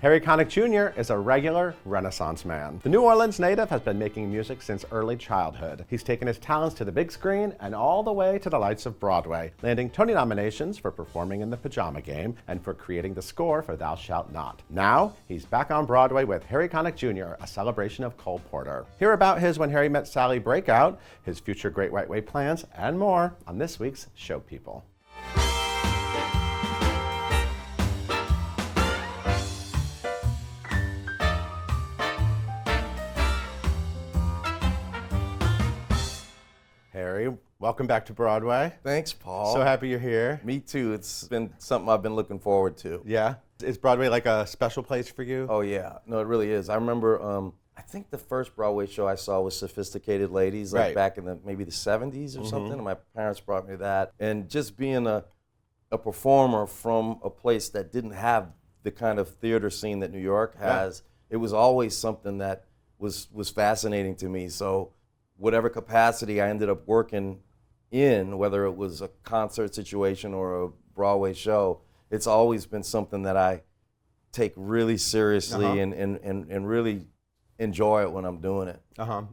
Harry Connick Jr. is a regular Renaissance man. The New Orleans native has been making music since early childhood. He's taken his talents to the big screen and all the way to the lights of Broadway, landing Tony nominations for performing in The Pajama Game and for creating the score for Thou Shalt Not. Now, he's back on Broadway with Harry Connick Jr., a celebration of Cole Porter. Hear about his When Harry Met Sally breakout, his future Great White Way plans, and more on this week's Show People. Harry, welcome back to Broadway. Thanks, Paul. So happy you're here. Me too. It's been something I've been looking forward to. Yeah? Is Broadway like a special place for you? Oh, yeah. No, it really is. I remember, I think the first Broadway show I saw was Sophisticated Ladies, like back in maybe the 70s or something. And my parents brought me that. And just being a performer from a place that didn't have the kind of theater scene that New York has, it was always something that was fascinating to me. So whatever capacity I ended up working in, whether it was a concert situation or a Broadway show, it's always been something that I take really seriously and really enjoy it when I'm doing it.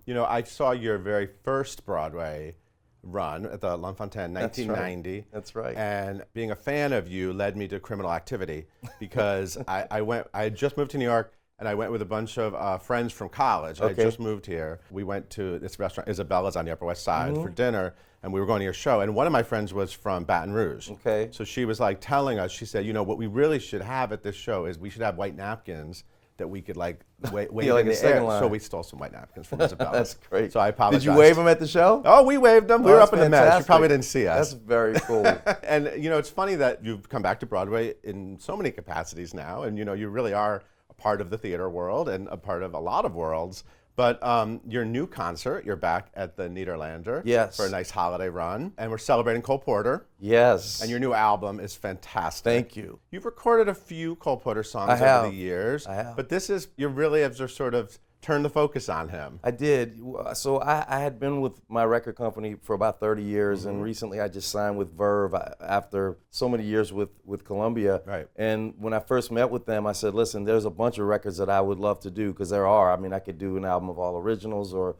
You know, I saw your very first Broadway run at the L'Enfantin in 1990. That's right. And being a fan of you led me to Criminal Activity because I had just moved to New York. And I went with a bunch of friends from college. I had just moved here. We went to this restaurant, Isabella's on the Upper West Side, for dinner, and we were going to your show. And one of my friends was from Baton Rouge. Okay. So she was like telling us, she said, you know, what we really should have at this show is we should have white napkins that we could like wave like in a the air. line. So we stole some white napkins from Isabella's. That's great. So I apologize. Did you wave them at the show? Oh, we waved them. We were up in the mess. You probably didn't see us. That's very cool. And you know, it's funny that you've come back to Broadway in so many capacities now, and you know, you really are part of the theater world and a part of a lot of worlds. But your new concert, you're back at the Nederlander for a nice holiday run. And we're celebrating Cole Porter. Yes. And your new album is fantastic. Thank you. You've recorded a few Cole Porter songs over the years. I have. But this is, you really have just sort of turned the focus on him. I did. So I had been with my record company for about 30 years, and recently I just signed with Verve after so many years with Columbia. Right. And when I first met with them, I said, listen, there's a bunch of records that I would love to do, because there are. I mean, I could do an album of all originals, or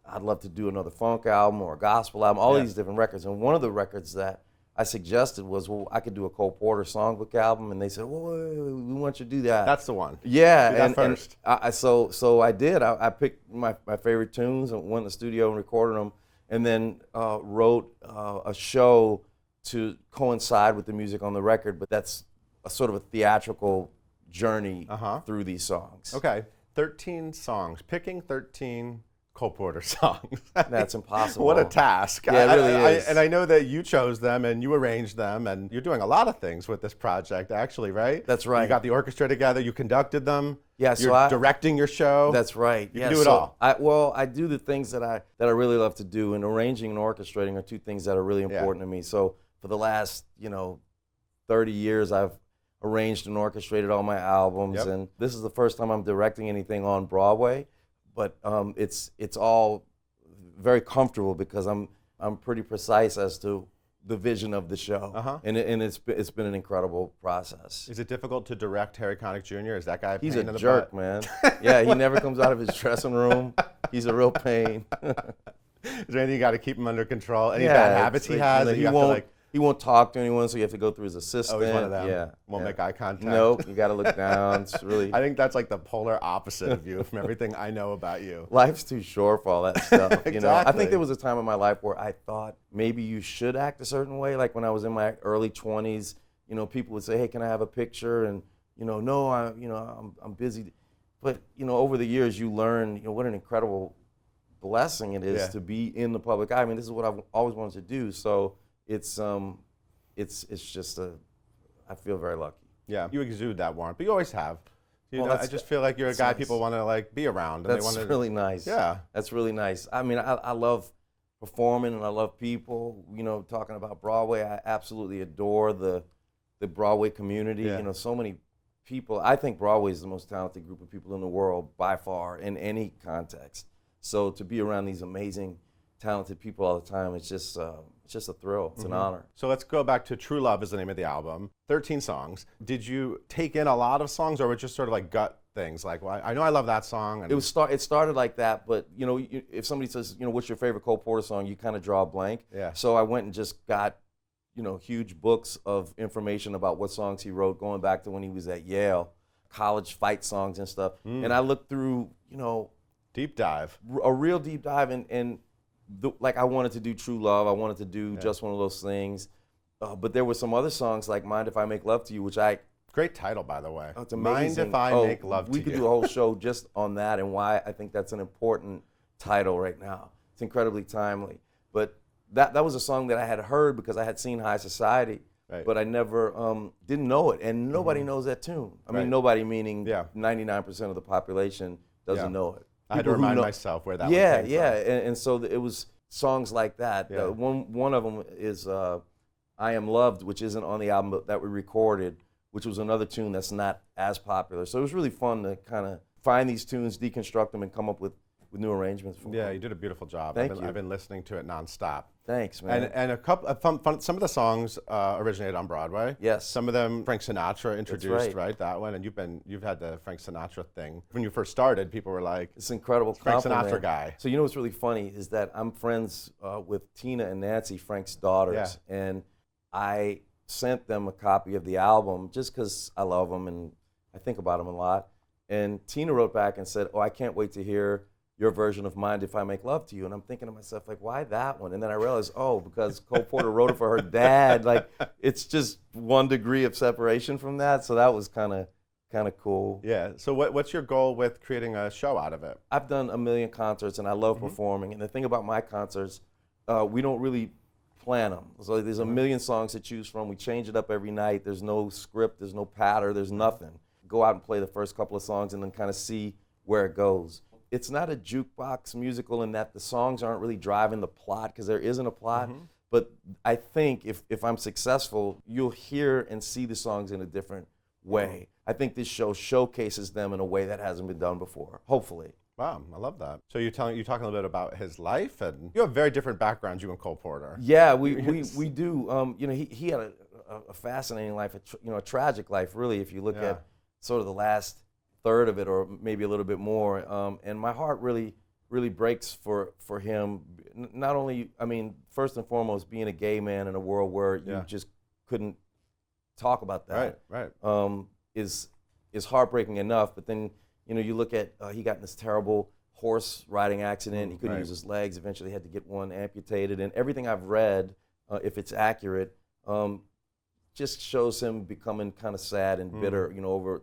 I'd love to do another funk album or a gospel album, all these different records. And one of the records that I suggested was, well, I could do a Cole Porter songbook album, and they said, well, we want you to do that. That's the one. Yeah, do that first. So I did. I picked my favorite tunes and went in the studio and recorded them, and then wrote a show to coincide with the music on the record. But that's a sort of a theatrical journey through these songs. Okay, 13 songs. Picking 13 Cole Porter songs. That's impossible. What a task. Yeah, it really is. And I know that you chose them and you arranged them, and you're doing a lot of things with this project, actually, right? That's right. You got the orchestra together, you conducted them. Yeah, you're directing your show. That's right. You do it all. I do the things that I really love to do, and arranging and orchestrating are two things that are really important to me. So for the last 30 years, I've arranged and orchestrated all my albums, and this is the first time I'm directing anything on Broadway. But it's all very comfortable because I'm pretty precise as to the vision of the show, and it's been an incredible process. Is it difficult to direct Harry Connick Jr.? Is that guy a pain He's in a the jerk, butt? man. Yeah, he never comes out of his dressing room. He's a real pain. Is there anything you got to keep him under control? Any bad habits he has? He won't talk to anyone, so you have to go through his assistant. Oh, he's one of them. Yeah. Won't make eye contact. Nope, you got to look down. It's really. I think that's like the polar opposite of you from everything I know about you. Life's too short for all that stuff. Exactly. You know, I think there was a time in my life where I thought maybe you should act a certain way. Like when I was in my early 20s, people would say, "Hey, can I have a picture?" And no, I'm busy. But over the years, you learn, what an incredible blessing it is to be in the public eye. I mean, this is what I've always wanted to do. So it's just I feel very lucky. Yeah, you exude that warmth, but you always have. I just feel like you're a guy people want to be around. And that's really nice. Yeah, that's really nice. I mean, I love performing and I love people. Talking about Broadway, I absolutely adore the Broadway community. So many people. I think Broadway is the most talented group of people in the world by far in any context. So to be around these amazing, talented people all the time, it's just it's just a thrill. It's an honor. So let's go back to True Love is the name of the album. 13 songs. Did you take in a lot of songs, or was it just sort of like gut things? Like, well, I know I love that song. And It started like that, but you know, if somebody says, you know, what's your favorite Cole Porter song, you kind of draw a blank. Yeah. So I went and just got, you know, huge books of information about what songs he wrote, going back to when he was at Yale, college fight songs and stuff. And I looked through, you know, deep dive, a real deep dive, and like I wanted to do True Love, I wanted to do Just One of Those Things, but there were some other songs like Mind If I Make Love to You, which great title, by the way. Oh, it's amazing. Mind If I Make Love to You. We could do a whole show just on that and why I think that's an important title right now. It's incredibly timely. But that was a song that I had heard because I had seen High Society, but I never didn't know it, and nobody knows that tune. I mean, nobody meaning 99% of the population doesn't know it. I had to remind myself where that was came from. And so it was songs like that. Yeah. One of them is I Am Loved, which isn't on the album that we recorded, which was another tune that's not as popular. So it was really fun to kind of find these tunes, deconstruct them, and come up with new arrangements for them. Yeah, you did a beautiful job. Thank you. I've been listening to it nonstop. Thanks, man. And a couple some of the songs originated on Broadway. Yes. Some of them Frank Sinatra introduced, right. That one, and you've had the Frank Sinatra thing. When you first started, people were like, it's an incredible Frank compliment. Sinatra guy. So you know what's really funny is that I'm friends with Tina and Nancy, Frank's daughters, and I sent them a copy of the album just because I love them and I think about them a lot. And Tina wrote back and said, "Oh, I can't wait to hear your version of Mind If I Make Love to You." And I'm thinking to myself, like, why that one? And then I realized, oh, because Cole Porter wrote it for her dad. Like, it's just 1 degree of separation from that. So that was kind of cool. Yeah. So what's your goal with creating a show out of it? I've done a million concerts and I love performing. And the thing about my concerts, we don't really plan them. So there's a million songs to choose from. We change it up every night. There's no script. There's no pattern. There's nothing. Go out and play the first couple of songs and then kind of see where it goes. It's not a jukebox musical in that the songs aren't really driving the plot because there isn't a plot. But I think if I'm successful, you'll hear and see the songs in a different way. I think this show showcases them in a way that hasn't been done before, hopefully. Wow, I love that. So you're talking a little bit about his life, and you have very different backgrounds, you and Cole Porter. Yeah, we do. You know, he had a fascinating life, a tragic life, really, if you look at sort of the last third of it, or maybe a little bit more. And my heart really breaks for him. Not only, I mean, first and foremost, being a gay man in a world where you just couldn't talk about that. Right. Is heartbreaking enough. But then, you know, you look at he got in this terrible horse riding accident. He couldn't use his legs. Eventually, had to get one amputated. And everything I've read, if it's accurate, just shows him becoming kind of sad and bitter, you know, over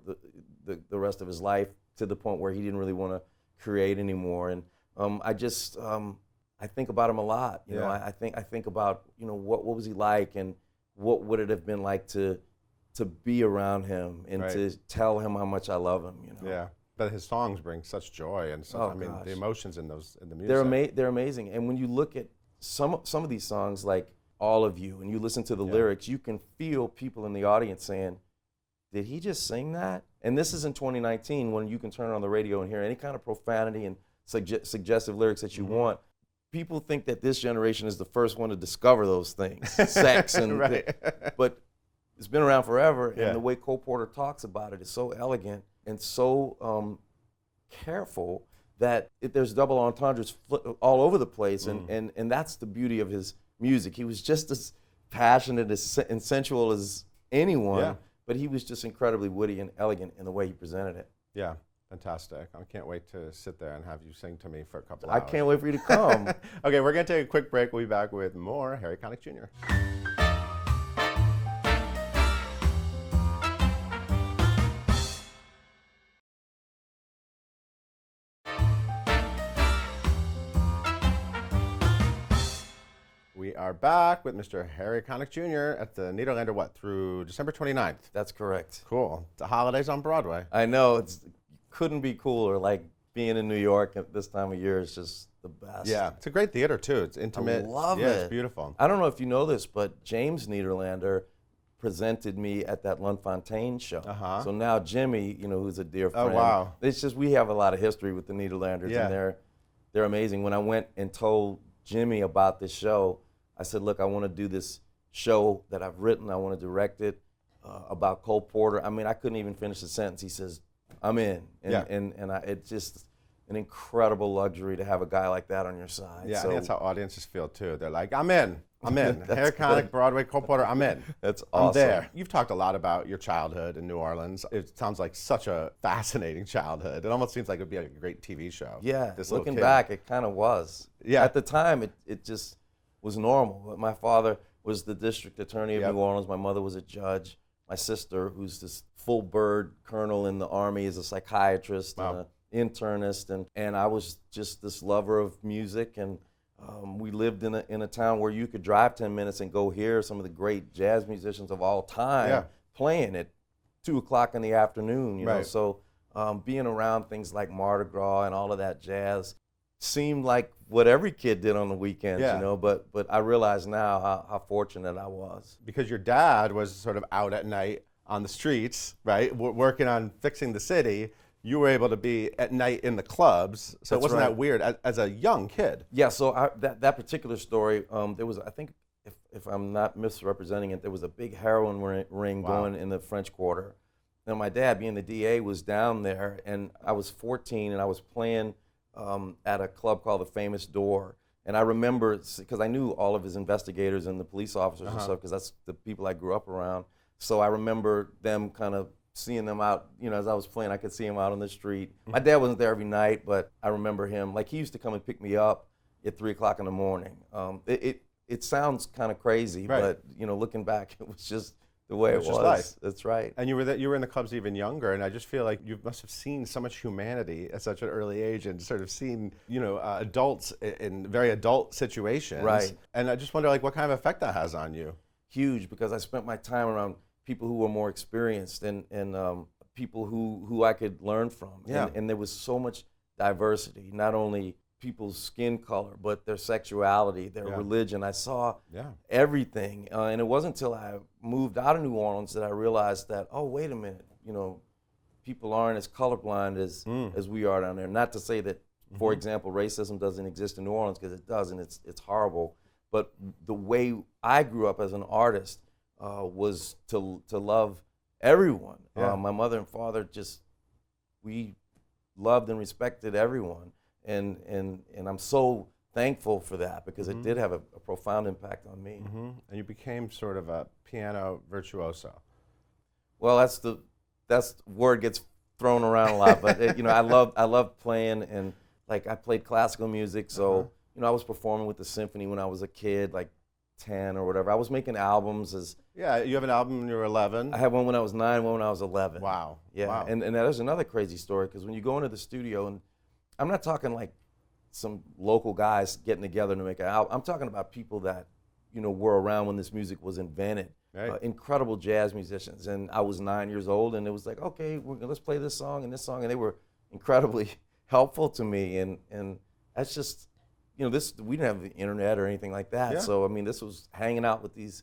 the rest of his life, to the point where he didn't really want to create anymore. And I think about him a lot. You know, I think about, you know, what was he like, and what would it have been like to be around him and to tell him how much I love him. You know. Yeah. But his songs bring such joy and such, the emotions in the music. They're amazing. And when you look at some of these songs, like All of You, and you listen to the lyrics, you can feel people in the audience saying, "Did he just sing that?" And this is in 2019, when you can turn on the radio and hear any kind of profanity and suggestive lyrics that you want. People think that this generation is the first one to discover those things, sex and but it's been around forever. And the way Cole Porter talks about it is so elegant and so careful that there's double entendres all over the place. And that's the beauty of his music. He was just as passionate and sensual as anyone, but he was just incredibly witty and elegant in the way he presented it. Yeah, fantastic. I can't wait to sit there and have you sing to me for a couple hours. I can't wait for you to come. Okay, we're going to take a quick break. We'll be back with more Harry Connick Jr. We are back with Mr. Harry Connick Jr. at the Nederlander, through December 29th? That's correct. Cool. The holidays on Broadway. I know, couldn't be cooler. Like, being in New York at this time of year is just the best. Yeah, it's a great theater too. It's intimate. I love it. It's beautiful. I don't know if you know this, but James Nederlander presented me at that Lunfontaine show. So now Jimmy, you know, who's a dear friend. Oh, wow. It's just, we have a lot of history with the Nederlanders, and they're amazing. When I went and told Jimmy about this show, I said, look, I want to do this show that I've written. I want to direct it about Cole Porter. I mean, I couldn't even finish the sentence. He says, I'm in. It's just an incredible luxury to have a guy like that on your side. Yeah, so, I think that's how audiences feel too. They're like, I'm in. Harry Connick, Broadway, Cole Porter, I'm in. That's awesome. I'm there. You've talked a lot about your childhood in New Orleans. It sounds like such a fascinating childhood. It almost seems like it would be like a great TV show. Yeah, looking back, it kind of was. Yeah. At the time, it just was normal. But my father was the district attorney of New Orleans. My mother was a judge. My sister, who's this full bird colonel in the Army, is a psychiatrist and an internist. And I was just this lover of music. And we lived in a town where you could drive 10 minutes and go hear some of the great jazz musicians of all time playing at 2 o'clock in the afternoon. You know, so being around things like Mardi Gras and all of that jazz seemed like what every kid did on the weekends. You know, but I realize now how fortunate I was. Because your dad was sort of out at night on the streets, right, working on fixing the city. You were able to be at night in the clubs, so it wasn't that weird as a young kid. Yeah, so that particular story, there was, I think, if I'm not misrepresenting it, there was a big heroin ring going in the French Quarter. And my dad, being the DA, was down there, and I was 14, and I was playing at a club called the Famous Door. And I remember, because I knew all of his investigators and the police officers and stuff, because that's the people I grew up around. So I remember them kind of seeing them out, you know, as I was playing, I could see him out on the street. My dad wasn't there every night, but I remember him. Like, he used to come and pick me up at 3 o'clock in the morning. It sounds kind of crazy, but, you know, looking back, it was just the way it was. Just life. That's right. And you were in the clubs even younger, and I just feel like you must have seen so much humanity at such an early age and sort of seen, you know, adults in very adult situations. Right. And I just wonder, like, what kind of effect that has on you. Huge, because I spent my time around people who were more experienced and people who I could learn from. Yeah. And there was so much diversity, not only people's skin color, but their sexuality, their religion. I saw everything. And it wasn't until I moved out of New Orleans that I realized that, oh, wait a minute, you know, people aren't as colorblind as we are down there. Not to say that, for example, racism doesn't exist in New Orleans, because it does, and it's horrible. But the way I grew up as an artist was to love everyone. My mother and father we loved and respected everyone. And I'm so thankful for that, because it did have a profound impact on me. And you became sort of a piano virtuoso. Well, that's word gets thrown around a lot, but you know, I love playing, and like I played classical music, so you know, I was performing with the symphony when I was a kid, like 10 or whatever. I was making albums as... Yeah, you have an album when you were 11. I had one when I was 9, one when I was 11. Wow. Yeah, wow. And there's another crazy story, because when you go into the studio, and I'm not talking like some local guys getting together to make an album. I'm talking about people that, you know, were around when this music was invented. Right. Incredible jazz musicians. And I was 9 years old, and it was like, okay, let's play this song, and they were incredibly helpful to me. And that's just... You know, we didn't have the internet or anything like that. Yeah. So, I mean, this was hanging out with these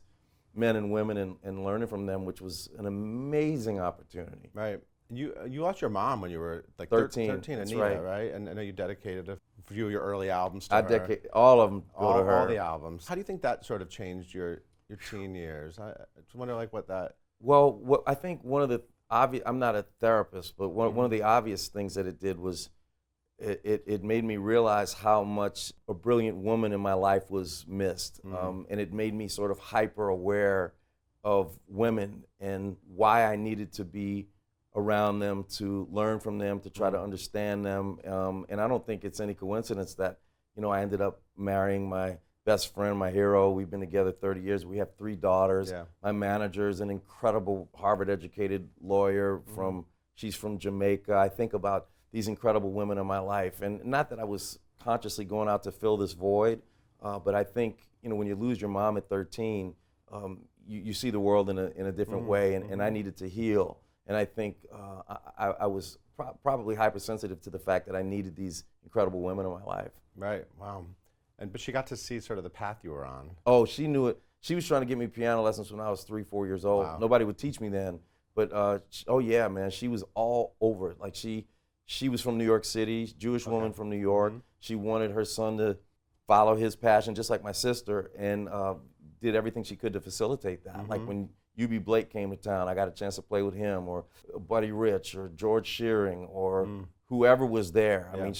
men and women and learning from them, which was an amazing opportunity. Right. You lost your mom when you were like 13. 13, That's Anita, right? And I know you dedicated a few of your early albums to I her. dedicate all of them go to her. All the albums. How do you think that sort of changed your teen years? I just wonder, like, what that... Well, I think one of the obvious... I'm not a therapist, but one of the obvious things that it did was it made me realize how much a brilliant woman in my life was missed. And it made me sort of hyper aware of women and why I needed to be around them, to learn from them, to try to understand them. And I don't think it's any coincidence that, you know, I ended up marrying my best friend, my hero. We've been together 30 years. We have 3 daughters. Yeah. My manager is an incredible Harvard-educated lawyer she's from Jamaica. I think about these incredible women in my life. And not that I was consciously going out to fill this void, but I think, you know, when you lose your mom at 13, you see the world in a different way, and I needed to heal. And I think I was probably hypersensitive to the fact that I needed these incredible women in my life. Right, wow. But she got to see sort of the path you were on. Oh, she knew it. She was trying to get me piano lessons when I was 3, 4 years old. Wow. Nobody would teach me then. But, oh yeah, man, she was all over it. Like, she was from New York City, Jewish woman from New York. She wanted her son follow his passion, just like my sister, and did everything she could to facilitate that. Like when UB Blake came to town, I got a chance to play with him, or Buddy Rich, or George Shearing, or whoever was there. I mean,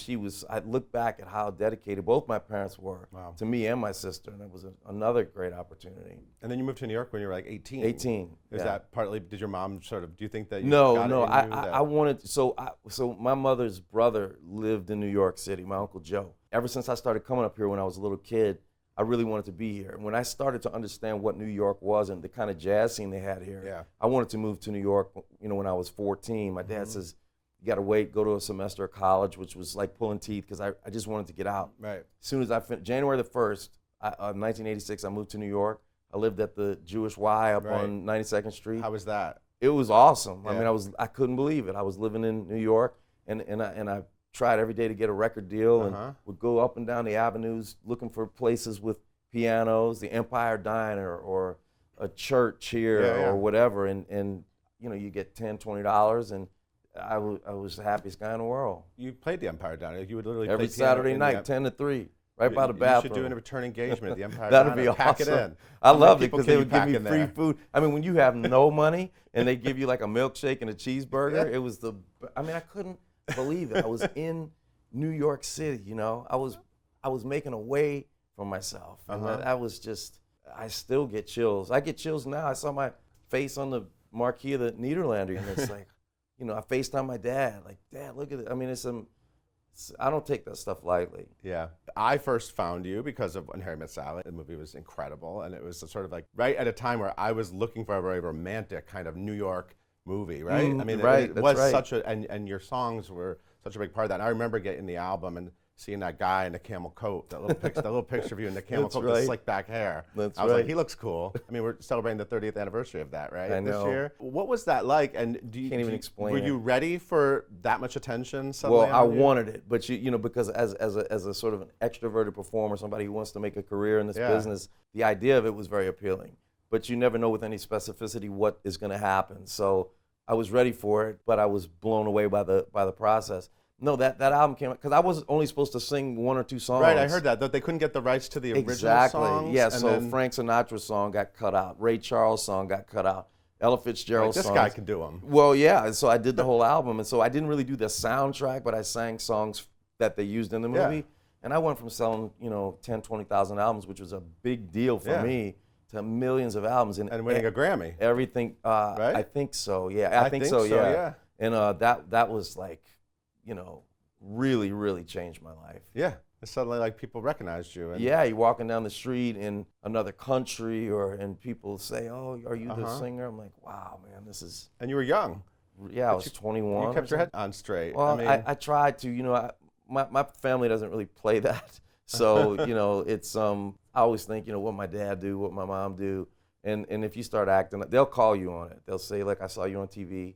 I look back at how dedicated both my parents were to me and my sister, and it was another great opportunity. And then you moved to New York when you were like 18. 18. Is that partly, did your mom sort of, do you think that you No, got no, it in you I wanted, so my mother's brother lived in New York City, my Uncle Joe. Ever since I started coming up here when I was a little kid, I really wanted to be here. And when I started to understand what New York was and the kind of jazz scene they had here, I wanted to move to New York, when I was 14. My dad says, you got to wait, go to a semester of college, which was like pulling teeth because I just wanted to get out. Right. As soon as I finished, January the 1st, 1986, I moved to New York. I lived at the Jewish Y up on 92nd Street. How was that? It was awesome. Yeah. I mean, I couldn't believe it. I was living in New York, and I tried every day to get a record deal and would go up and down the avenues looking for places with pianos, the Empire Diner or a church here or whatever, and you get $10, $20, and I was the happiest guy in the world. You played the Empire Diner. You would literally every play piano Saturday night, 10 to 3, right by the bathroom. You should do a return engagement at the Empire That'd Diner. be awesome. Pack it in. I loved it because they would give me free food. I mean, when you have no money and they give you like a milkshake and a cheeseburger, it was I couldn't believe it. I was in New York City, I was making a way for myself. And that was just, I still get chills. I get chills now. I saw my face on the marquee of the Nederlander, and it's like, I FaceTime my dad, like, Dad, look at it. I mean, I don't take that stuff lightly. Yeah. I first found you because of When Harry Met Sally. The movie was incredible, and it was sort of like right at a time where I was looking for a very romantic kind of New York movie, right? I mean, it was such a, and your songs were such a big part of that. And I remember getting the album and seeing that guy in the camel coat, that little picture of you in the camel coat with the slick back hair. I was like, he looks cool. I mean, we're celebrating the 30th anniversary of that, right? I know. This year. What was that like? And Can't even explain were it. you ready for that much attention suddenly? Well, I wanted it, but because as a sort of an extroverted performer, somebody who wants to make a career in this business, the idea of it was very appealing. But you never know with any specificity what is going to happen. So I was ready for it, but I was blown away by the process. No, that album came out because I was only supposed to sing one or two songs. Right, I heard that they couldn't get the rights to the original songs. Yeah, so Frank Sinatra's song got cut out. Ray Charles' song got cut out. Ella Fitzgerald's this guy can do them. Well, yeah, and so I did the whole album, and so I didn't really do the soundtrack, but I sang songs that they used in the movie. Yeah. And I went from selling, 10, 20,000 albums, which was a big deal for me, to millions of albums. And winning a Grammy. Everything, right? I think so, yeah. I think so, yeah. And that was like, really, really changed my life. Yeah. It's suddenly like people recognized you. And you're walking down the street in another country and people say, oh, are you the singer? I'm like, wow, man, this is... And you were young. Yeah, I was 21. You kept your head on straight. Well, I tried to, my family doesn't really play that. So, it's, I always think, what my dad do, what my mom do. And if you start acting, they'll call you on it. They'll say, like, I saw you on TV.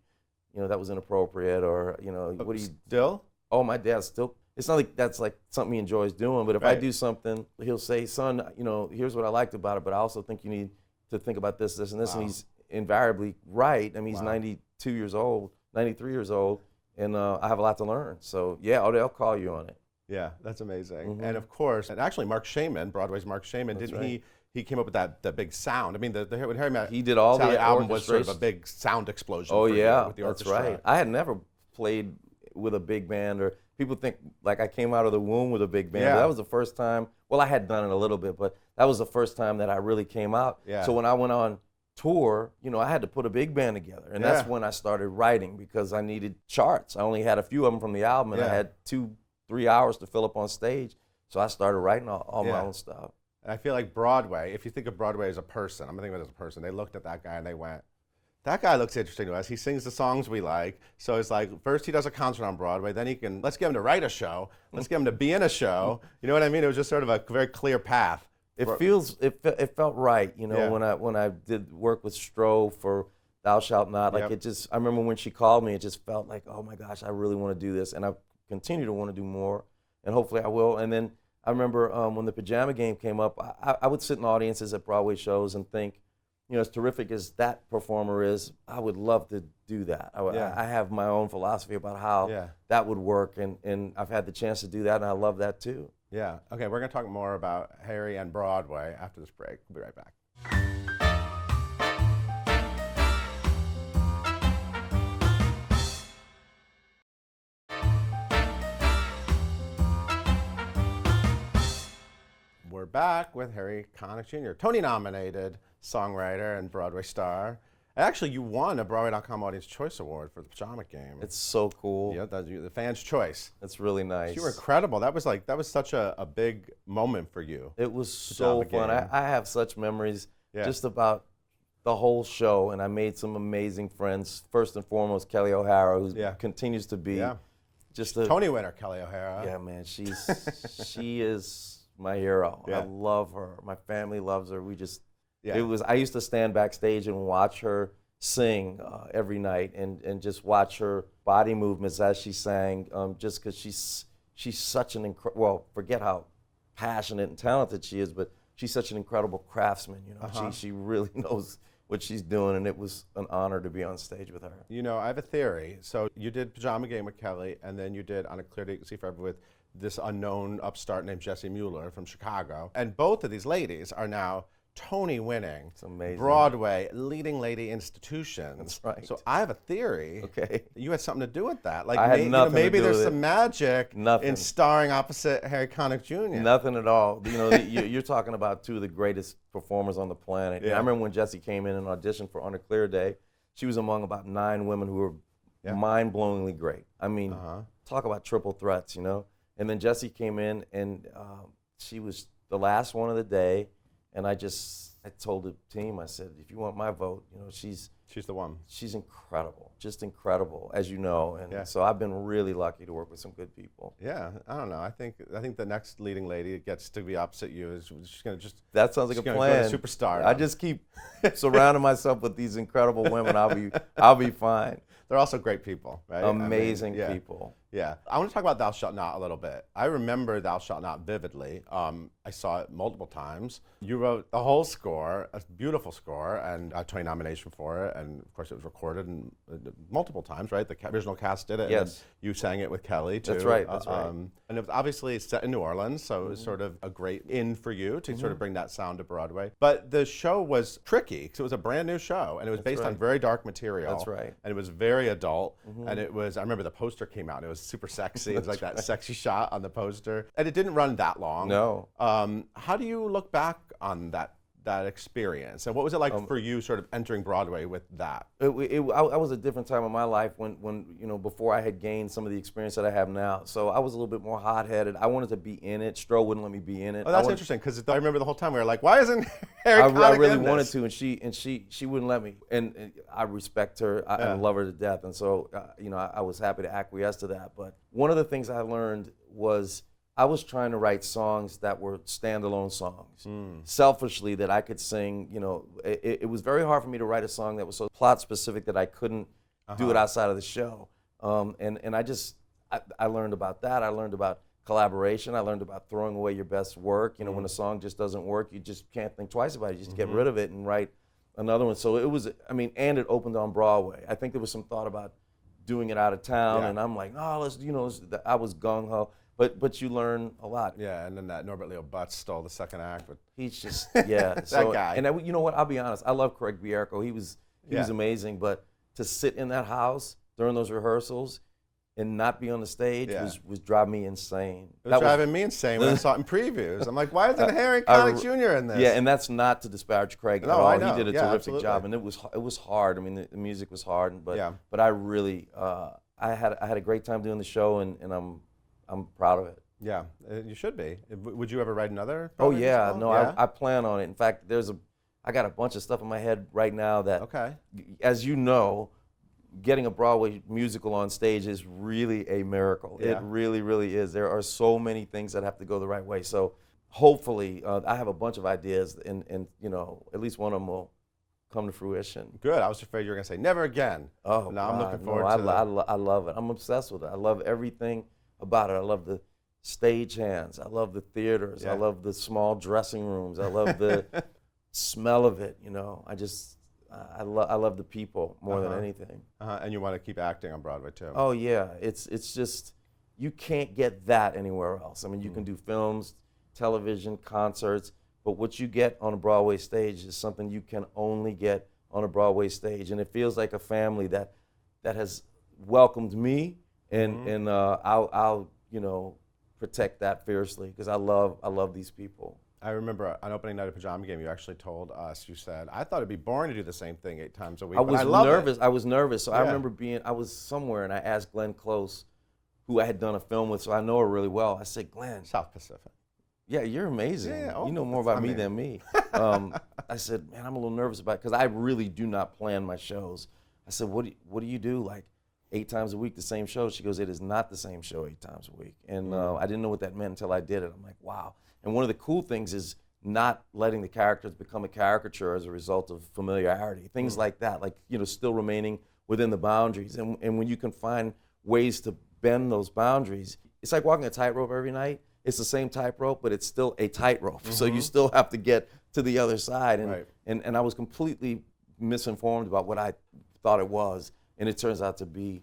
That was inappropriate, or, what do you... Still? Oh, my dad still... It's not like that's like something he enjoys doing, but if I do something, he'll say, son, here's what I liked about it, but I also think you need to think about this, this, and this, and he's invariably right. I mean, he's 92 years old, 93 years old, and I have a lot to learn. So, yeah, they'll call you on it. Yeah, that's amazing. And, of course, and actually Marc Shaiman, Broadway's Marc Shaiman, he came up with that big sound. I mean, when Harry Met he did all Sally the album was sort of a big sound explosion. Oh, yeah, with the that's orchestra. right. I had never played with a big band, or people think like I came out of the womb with a big band. Yeah. That was the first time. Well, I had done it a little bit, but that was the first time that I really came out. Yeah. So when I went on tour, I had to put a big band together, and that's when I started writing because I needed charts. I only had a few of them from the album, and I had 2-3 hours to fill up on stage. So I started writing all my own stuff. And I feel like Broadway, if you think of Broadway as a person, I'm thinking of it as a person, they looked at that guy and they went, that guy looks interesting to us. He sings the songs we like. So it's like, first he does a concert on Broadway, then let's get him to write a show. Let's get him to be in a show. You know what I mean? It was just sort of a very clear path. It felt right, when I did work with Stroh for Thou Shalt Not. Like I remember when she called me, it just felt like, oh my gosh, I really want to do this. And I continue to want to do more, and hopefully I will. And then I remember when the Pajama Game came up, I would sit in audiences at Broadway shows and think, as terrific as that performer is, I would love to do that. I have my own philosophy about how that would work, and I've had the chance to do that, and I love that too. Yeah. Okay, we're going to talk more about Harry and Broadway after this break. We'll be right back. We're back with Harry Connick Jr., Tony-nominated songwriter and Broadway star. Actually, you won a Broadway.com Audience Choice Award for the Pajama Game. It's so cool. Yeah, that's the fans' choice. It's really nice. You were incredible. That was such a big moment for you. It was so fun. I have such memories just about the whole show, and I made some amazing friends. First and foremost, Kelly O'Hara, who continues to be just a Tony winner, Kelly O'Hara. Yeah, man, she is my hero. I love her. My family loves her. I used to stand backstage and watch her sing every night, and just watch her body movements as she sang, just because she's such an forget how passionate and talented she is, but she's such an incredible craftsman. You know, she really knows what she's doing, and it was an honor to be on stage with her. You know, I have a theory. So you did Pajama Game with Kelly, and then you did On a Clear Day You Can See Forever with this unknown upstart named Jessie Mueller from Chicago. And both of these ladies are now Tony-winning, Broadway leading lady institutions. That's right. So I have a theory. Okay. You had something to do with that. Like I had nothing maybe to do there's with some magic in starring opposite Harry Connick Jr. Nothing at all. You know, you're talking about two of the greatest performers on the planet. Yeah. I remember when Jessie came in and auditioned for On a Clear Day. She was among about 9 women who were mind-blowingly great. I mean, talk about triple threats, you know. And then Jessie came in, and she was the last one of the day. And I told the team, I said, if you want my vote, you know, she's the one. She's incredible, just incredible, as you know. And so I've been really lucky to work with some good people. Yeah, I don't know. I think the next leading lady gets to be opposite you is she's going to just. That sounds like a plan. Go to superstar. I just keep surrounding myself with these incredible women. I'll be fine. They're also great people, right? Amazing people. Yeah. I want to talk about Thou Shalt Not a little bit. I remember Thou Shalt Not vividly. I saw it multiple times. You wrote the whole score, a beautiful score, and a Tony nomination for it. And of course, it was recorded multiple times, right? The original cast did it. Yes. And then you sang it with Kelly, too. That's right. And it was obviously set in New Orleans, so it was sort of a great in for you to sort of bring that sound to Broadway. But the show was tricky because it was a brand new show, and it was based on very dark material. That's right. And it was very adult, and it was. I remember the poster came out, and it was super sexy. It was like that sexy shot on the poster, and it didn't run that long. No. How do you look back on that experience, and what was it like for you, sort of entering Broadway with that? I was a different time in my life when you know, before I had gained some of the experience that I have now. So I was a little bit more hot-headed. I wanted to be in it. Stroh wouldn't let me be in it. Oh, that's interesting, because I remember the whole time we were like, why isn't Harry Connick I really in this? wanted to, and she wouldn't let me. And I respect her. I love her to death, and so you know, I was happy to acquiesce to that. But one of the things I learned was I was trying to write songs that were standalone songs, selfishly, that I could sing. You know, it was very hard for me to write a song that was so plot specific that I couldn't do it outside of the show. And I learned about that. I learned about collaboration. I learned about throwing away your best work. You know, when a song just doesn't work, you just can't think twice about it. You just get rid of it and write another one. So it was, and it opened on Broadway. I think there was some thought about doing it out of town, and I'm like, no, I was gung-ho. But you learn a lot. Yeah, and then that Norbert Leo Butz stole the second act. But he's just, that guy. And you know what, I'll be honest, I love Craig Bierko. He was amazing, but to sit in that house during those rehearsals and not be on the stage was driving me insane. It was driving me insane when I saw it in previews. I'm like, why isn't Harry Connick Jr. in this? Yeah, and that's not to disparage Craig at all. I know. He did a terrific job, absolutely. and it was hard. I mean, the music was hard, but I really I had a great time doing the show, and I'm proud of it. Yeah, you should be. Would you ever write another? Oh yeah, no, I plan on it. In fact, I got a bunch of stuff in my head right now that, as you know, getting a Broadway musical on stage is really a miracle. It really, really is. There are so many things that have to go the right way. So hopefully, I have a bunch of ideas, and you know, at least one of them will come to fruition. Good. I was afraid you were going to say never again. Oh, no, I'm looking forward to it. I love it. I'm obsessed with it. I love everything about it. I love the stagehands. I love the theaters. I love the small dressing rooms. I love the smell of it. You know, I love the people more than anything. And you want to keep acting on Broadway too. Oh yeah, it's just you can't get that anywhere else. I mean, you can do films, television, concerts, but what you get on a Broadway stage is something you can only get on a Broadway stage. And it feels like a family that has welcomed me, and I'll protect that fiercely, because I love these people. I remember on opening night of Pajama Game, you actually told us, you said, I thought it'd be boring to do the same thing 8 times a week. I was nervous. I was nervous. So yeah. I remember I was somewhere, and I asked Glenn Close, who I had done a film with, so I know her really well. I said, Glenn. South Pacific. Yeah, you're amazing. Yeah, you know more about me than me. I said, man, I'm a little nervous about it, because I really do not plan my shows. I said, what do you do, like 8 times a week, the same show? She goes, it is not the same show 8 times a week. And I didn't know what that meant until I did it. I'm like, wow. And one of the cool things is not letting the characters become a caricature as a result of familiarity. Things like that, like, still remaining within the boundaries. And when you can find ways to bend those boundaries, it's like walking a tightrope every night. It's the same tightrope, but it's still a tightrope. So you still have to get to the other side. And I was completely misinformed about what I thought it was. And it turns out to be,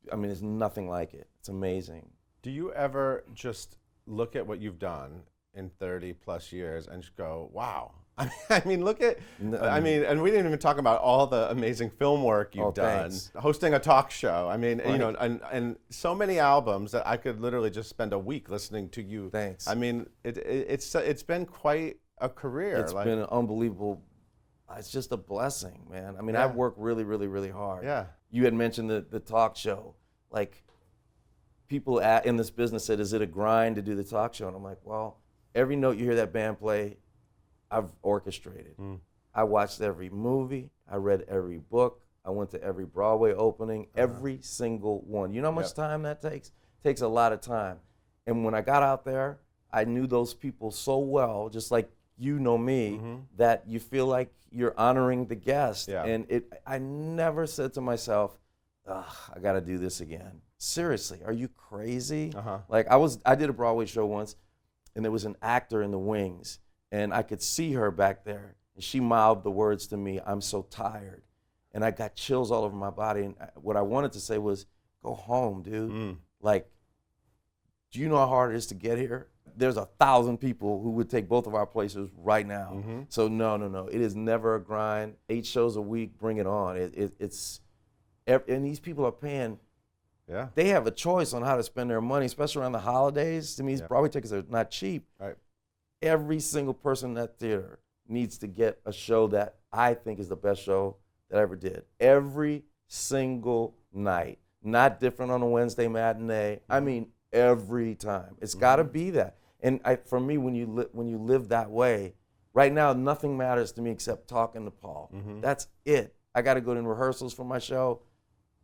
it's nothing like it. It's amazing. Do you ever just look at what you've done in 30 plus years and just go, wow? Look at, and we didn't even talk about all the amazing film work you've done. Thanks. Hosting a talk show. And so many albums that I could literally just spend a week listening to you. Thanks. It's been quite a career. It's been an unbelievable, it's just a blessing, man. I've worked really, really, really hard. Yeah. You had mentioned the talk show. Like, people in this business said, is it a grind to do the talk show? And I'm like, well, every note you hear that band play, I've orchestrated. I watched every movie. I read every book. I went to every Broadway opening, every single one. You know how much time that takes? It takes a lot of time. And when I got out there, I knew those people so well, just like you know me, that you feel like you're honoring the guest. Yeah. And I never said to myself, I got to do this again. Seriously, are you crazy? Like, I did a Broadway show once, and there was an actor in the wings, and I could see her back there, and she mouthed the words to me, I'm so tired. And I got chills all over my body, and what I wanted to say was, go home, dude. Like, do you know how hard it is to get here? There's 1,000 people who would take both of our places right now. So no. It is never a grind. 8 shows a week, bring it on. And these people are paying. Yeah. They have a choice on how to spend their money, especially around the holidays. To me, these Broadway tickets are not cheap. Right. Every single person in that theater needs to get a show that I think is the best show that I ever did. Every single night. Not different on a Wednesday matinee. Every time. It's got to be that. And for me, when you live that way, right now, nothing matters to me except talking to Paul. That's it. I got to go to rehearsals for my show.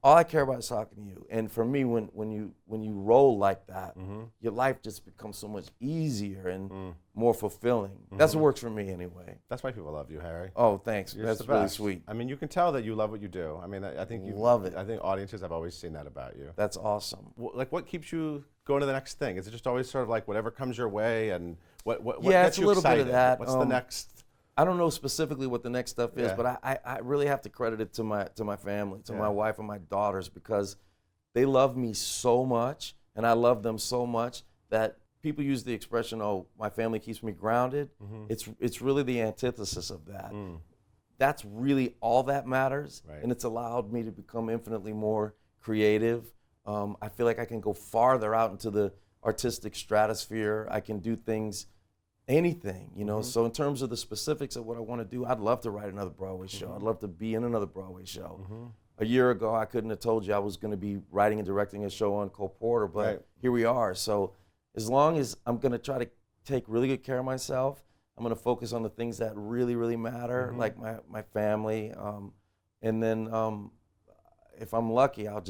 All I care about is talking to you. And for me, when you roll like that, your life just becomes so much easier and more fulfilling. That's what works for me anyway. That's why people love you, Harry. Oh, thanks. You're That's really sweet. You can tell that you love what you do. I think you love it. I think audiences have always seen that about you. That's awesome. Like, what keeps you going to the next thing? Is it just always sort of like whatever comes your way, and what yeah, gets it's a you little excited? bit of that. What's the next? I don't know specifically what the next stuff is, but I really have to credit it to my family, to my wife and my daughters, because they love me so much, and I love them so much that people use the expression, "Oh, my family keeps me grounded." It's really the antithesis of that. That's really all that matters, and it's allowed me to become infinitely more creative. I feel like I can go farther out into the artistic stratosphere. I can do things. Anything, So in terms of the specifics of what I want to do, I'd love to write another Broadway show. I'd love to be in another Broadway show. A year ago, I couldn't have told you I was going to be writing and directing a show on Cole Porter, but here we are. So as long as I'm going to try to take really good care of myself, I'm going to focus on the things that really, really matter, like my family. And then if I'm lucky, I'll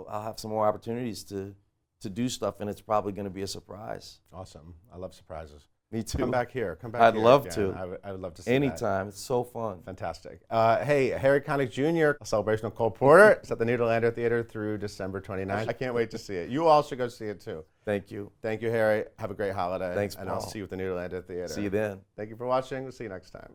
have some more opportunities to do stuff, and it's probably going to be a surprise. Awesome. I love surprises. Me too. Come back here. I'd love again. to. I would love to see Anytime. It's so fun. Fantastic. Hey, Harry Connick Jr., a celebration of Cole Porter. It's at the Nederlander Theater through December 29th. I can't wait to see it. You all should go see it too. Thank you. Thank you, Harry. Have a great holiday. Thanks, and Paul. I'll see you at the Nederlander Theater. See you then. Thank you for watching. We'll see you next time.